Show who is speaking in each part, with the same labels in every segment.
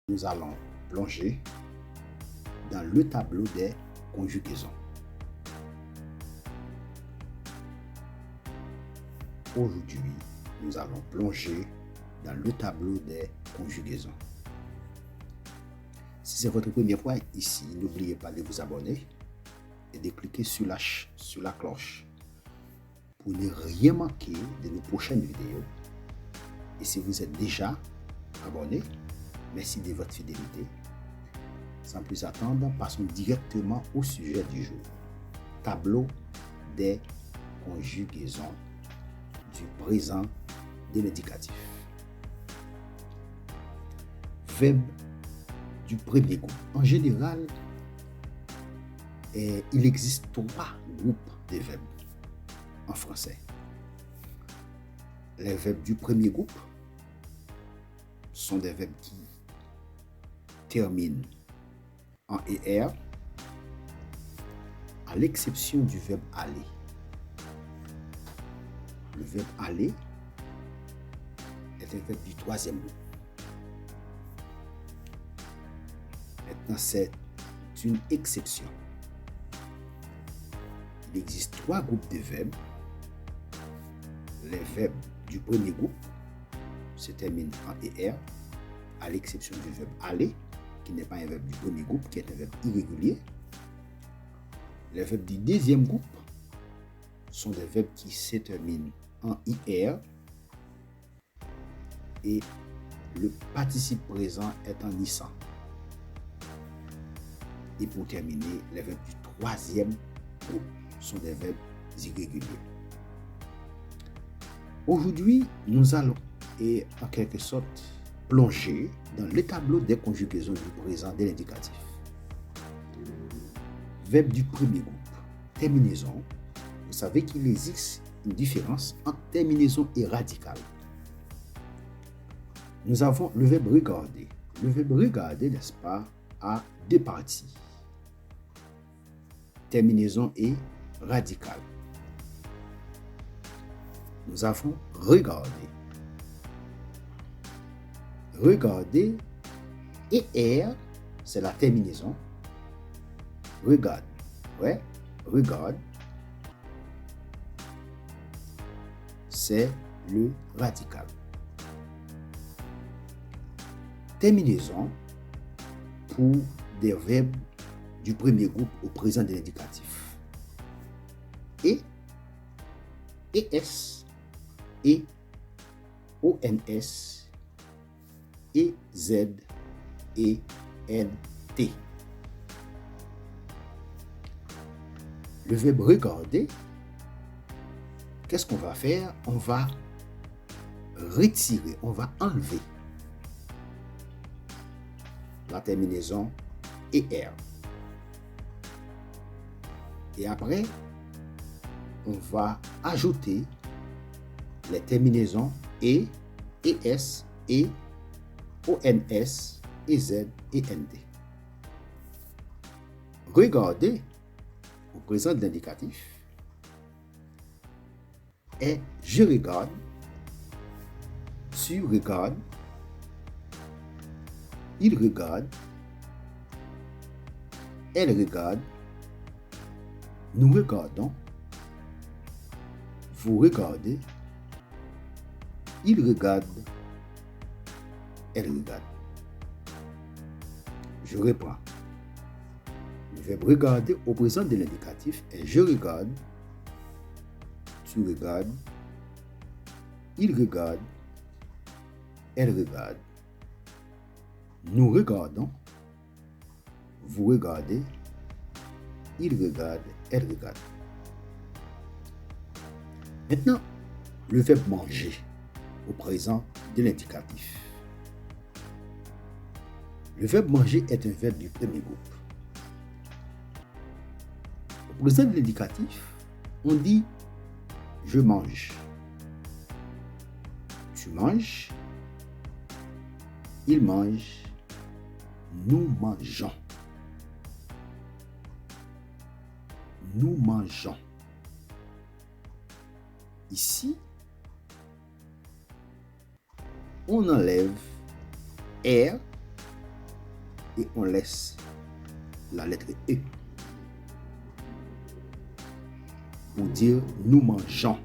Speaker 1: nous allons plonger dans le tableau des conjugaisons. Aujourd'hui, nous allons plonger dans le tableau des conjugaisons. Si c'est votre première fois ici, n'oubliez pas de vous abonner et de cliquer sur la cloche pour ne rien manquer de nos prochaines vidéos. Et si vous êtes déjà abonné, merci de votre fidélité. Sans plus attendre, passons directement au sujet du jour. Tableau des conjugaisons du présent de l'indicatif. Verbe du premier groupe. En général, il existe 3 groupes de verbes en français. Les verbes du premier groupe sont des verbes qui terminent en ER, à l'exception du verbe aller. Le verbe aller est un verbe du troisième groupe. Maintenant, c'est une exception. Il existe 3 groupes de verbes. Les verbes du premier groupe se terminent en ER, à l'exception du verbe aller, qui n'est pas un verbe du premier groupe, qui est un verbe irrégulier. Les verbes du deuxième groupe sont des verbes qui se terminent en IR et le participe présent est en ISAN. Et pour terminer, les verbes du troisième groupe sont des verbes irréguliers. Aujourd'hui, nous allons, en quelque sorte, plonger dans le tableau des conjugaisons du présent de l'indicatif. Verbe du premier groupe, terminaison. Vous savez qu'il existe une différence entre terminaison et radicale. Nous avons le verbe regarder. Le verbe regarder, n'est-ce pas, a 2 parties. Terminaison et radicale. Nous avons regarder. Regarder et R, c'est la terminaison. Regarde. Ouais, regarde. C'est le radical. Terminaison pour des verbes du premier groupe au présent de l'indicatif. Et, ES, et, ONS, et Z, et NT. Le verbe regarder, qu'est-ce qu'on va faire? On va retirer, on va enlever la terminaison ER. Et après, on va ajouter les terminaisons ES, et ONS, et Z, et NT. Regarder au présent de l'indicatif est je regarde, tu regardes, il regarde, elle regarde, nous regardons, vous regardez, il regarde, elle regarde. Je reprends. Le verbe regarder au présent de l'indicatif est je regarde, tu regardes, il regarde, elle regarde, nous regardons, vous regardez, il regarde, elle regarde. Maintenant, le verbe manger au présent de l'indicatif. Le verbe manger est un verbe du premier groupe. Au présent de l'indicatif, on dit je mange. Tu manges. Il mange. Nous mangeons. Nous mangeons. Ici, on enlève R et on laisse la lettre E pour dire nous mangeons.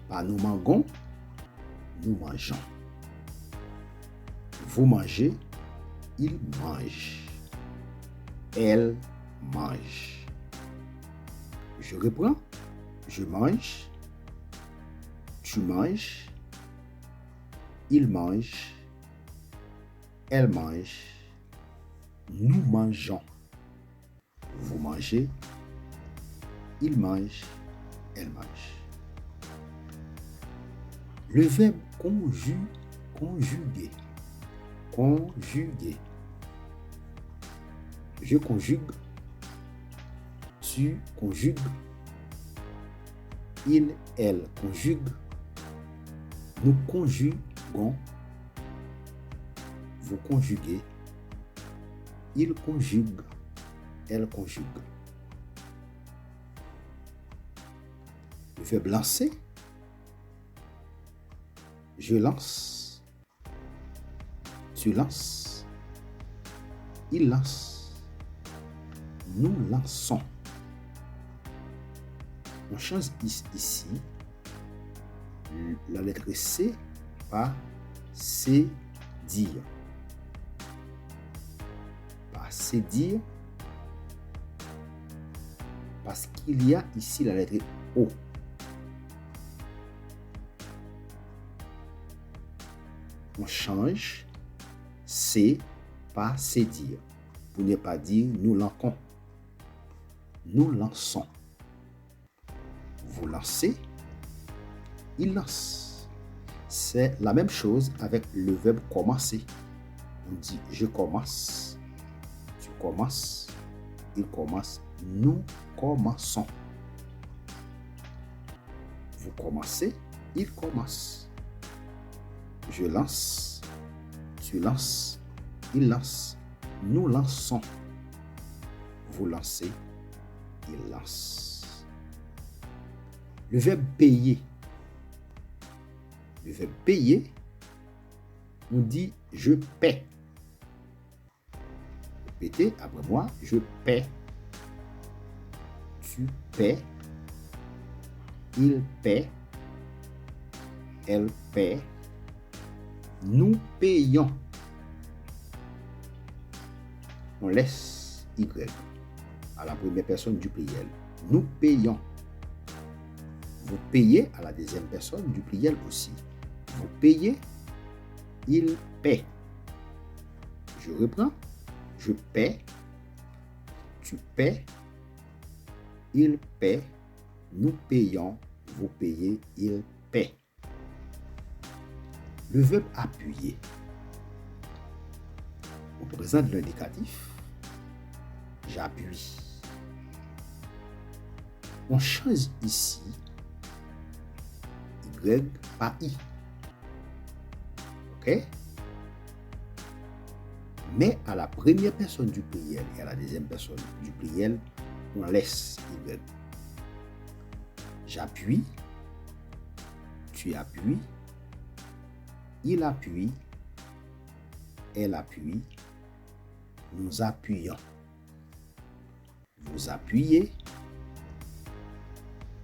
Speaker 1: Pas nous mangeons, nous mangeons. Vous mangez, il mange. Elle mange. Je reprends. Je mange. Tu manges. Il mange. Elle mange. Nous mangeons. Vous mangez. Il mange. Elle mange. Le verbe conjuguer. Conjuguer. Je conjugue. Tu conjugues. Il, elle conjugue. Nous conjuguons. Vous conjuguez. Il conjugue. Elle conjugue. Le verbe lancer. Je lance. Tu lances. Il lance. Nous lançons. On change ici la lettre C par c'est dire. Par c'est dire. Parce qu'il y a ici la lettre O. On change c'est par c'est dire. Pour ne pas dire nous lançons. Nous lançons. Vous lancez. Il lance. C'est la même chose avec le verbe commencer. On dit je commence. Tu commences. Il commence. Nous commençons. Vous commencez. Il commence. Je lance. Tu lances. Il lance. Nous lançons. Vous lancez. Il lance. Le verbe payer. Le verbe payer, on dit je paie. Répétez après moi, je paie. Tu paies. Il paie. Elle paie. Nous payons. On laisse Y à la première personne du pluriel. Nous payons. Vous payez à la deuxième personne du pluriel aussi. Vous payez. Il paie. Je reprends. Je paie. Tu paies. Il paie. Nous payons. Vous payez. Il paie. Le verbe appuyer. On présente l'indicatif. J'appuie. On change ici Y par I. Ok? Mais à la première personne du pluriel et à la deuxième personne du pluriel, on laisse Y. J'appuie. Tu appuies. Il appuie. Elle appuie. Nous appuyons. Vous appuyez.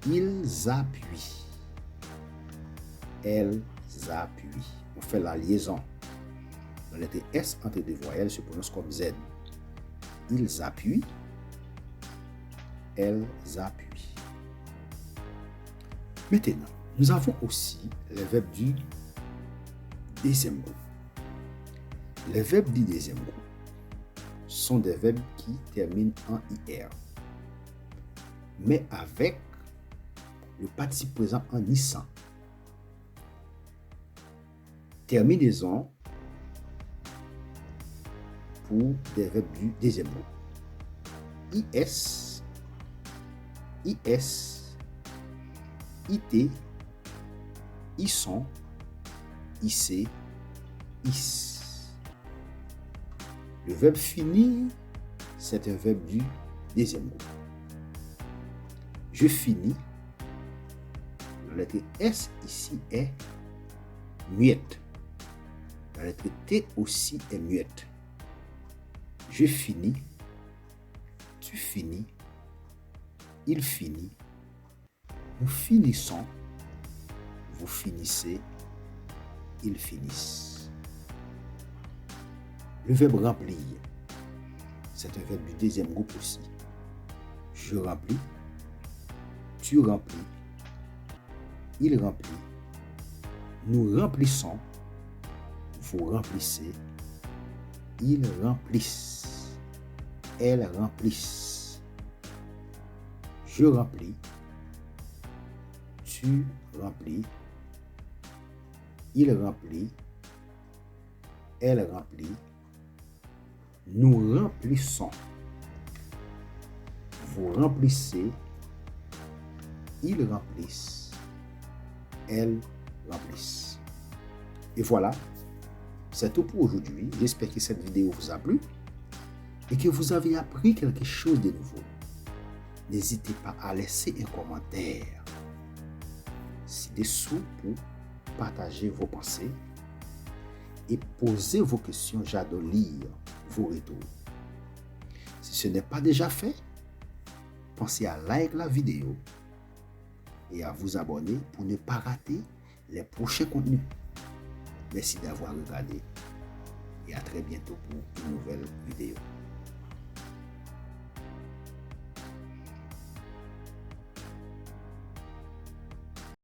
Speaker 1: Ils appuient. Elles appuient. On fait la liaison. La lettre S entre deux voyelles se prononce comme Z. Ils appuient. Elles appuient. Maintenant, nous avons aussi les verbes du deuxième groupe. Les verbes du deuxième groupe sont des verbes qui terminent en IR, mais avec le participe présent en ISAN. Terminaison pour des verbes du deuxième groupe. IS, IS, IT, ISON, IC, IS. Le verbe finir, c'est un verbe du deuxième groupe. Je finis. La lettre S ici est muette. La lettre T aussi est muette. Je finis, tu finis, il finit, nous finissons, vous finissez, ils finissent. Le verbe remplir, c'est un verbe du deuxième groupe aussi. Je remplis, tu remplis, il remplit, nous remplissons, vous remplissez, ils remplissent, elles remplissent. Je remplis, tu remplis, il remplit, elle remplit, nous remplissons, vous remplissez, ils remplissent, elles remplissent. Et voilà, c'est tout pour aujourd'hui. J'espère que cette vidéo vous a plu et que vous avez appris quelque chose de nouveau. N'hésitez pas à laisser un commentaire ci-dessous pour partager vos pensées et poser vos questions. J'adore lire vos retours. Si ce n'est pas déjà fait, pensez à liker la vidéo et à vous abonner pour ne pas rater les prochains contenus. Merci d'avoir regardé et à très bientôt pour une nouvelle vidéo.